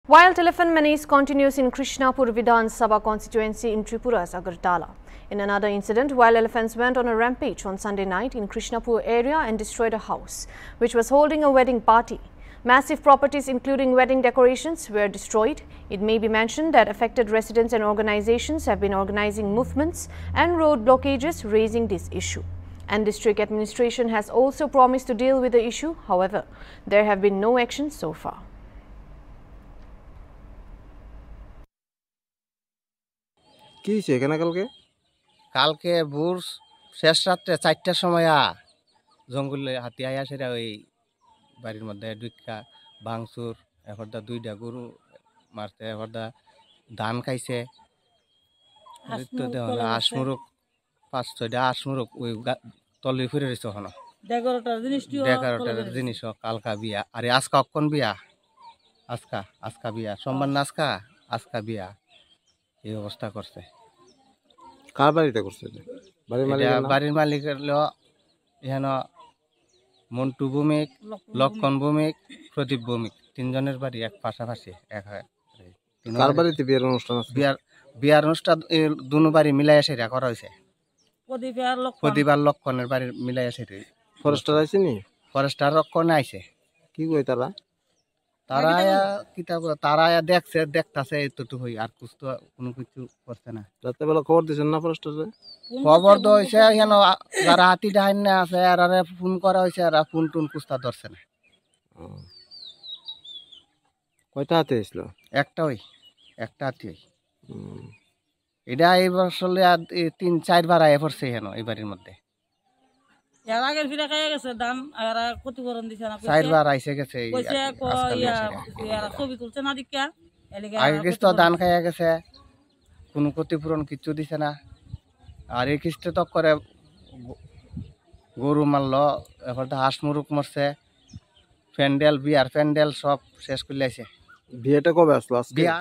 Wild elephant menace continues in Krishnapur Vidhan Sabha constituency in Tripura's Agartala. In another incident, wild elephants went on a rampage on Sunday night in Krishnapur area and destroyed a house, which was holding a wedding party. Massive properties including wedding decorations were destroyed. It may be mentioned that affected residents and organizations have been organizing movements and road blockages raising this issue. And district administration has also promised to deal with the issue. However, there have been no actions so far. কি হয়েছে এখানে কালকে ভোর শেষ রাত্রে 4টার সময় জঙ্গলে হাতি আয়া সেরা ওই বাড়ির মধ্যে দুইটা ভাঙচুর এরপরদা 2টা গরু মারতে এরপরদা ধান খাইছে আসমুরক 5-6টা আসমুরক ওই তলি ফিরে রয়েছে ওখানে 11টার জিনিস কালকা বিয়া আর আজকা অক্ষণ বিয়া আজকা বিয়া সোমবার না আজকা বিয়া এই অবস্থা করছে। কার বাড়িতে করছে বাড়ির মালিক হলো এখানে মন্টু ভৌমিক, লক্ষণ ভৌমিক, প্রদীপ ভৌমিক, 3জনের বাড়ি এক পাশাপাশি এক হয়। কার বাড়িতে বিয়ের অনুষ্ঠান আছে? বিয়ার অনুষ্ঠান দুনো বাড়ি মিলাই সেরা করা হয়েছে। প্রদীপ আর লক্ষণের বাড়ি মিলাই সেটা। ফরেস্টার আইছে নি? ফরেস্টার লক্ষণ আইছে। কি কই তারা দেখতাছে এতটুকুই আর কোনো কিছু করছে না। রাতে বেলা খবর দিছেন না ফরেস্টারে? খবর তো হয়েছে এখানে যারা হাতি ডাইন আছে আর ফোন করা হয়েছে আর ফোন টুন কুস্তা ধরছে না। কয়টা হাতি আসলো? একটা হাতি। এটা এইবার আসলে 3-4 বার আয় পড়ছে এখানে এই বাড়ির মধ্যে। চারবার আইসে গেছে। আগে কিস্ত ধান খাইয়া গেছে, কোনো ক্ষতিপূরণ কিছু দিছে না। আর এই কিস্তে তো করে গরু মারলো, এরপর হাঁস মুরুক মরছে, বিয়ার প্যান্ডেল সব শেষ করে লাইছে। বিয়েটা কবে আসলো? বিয়া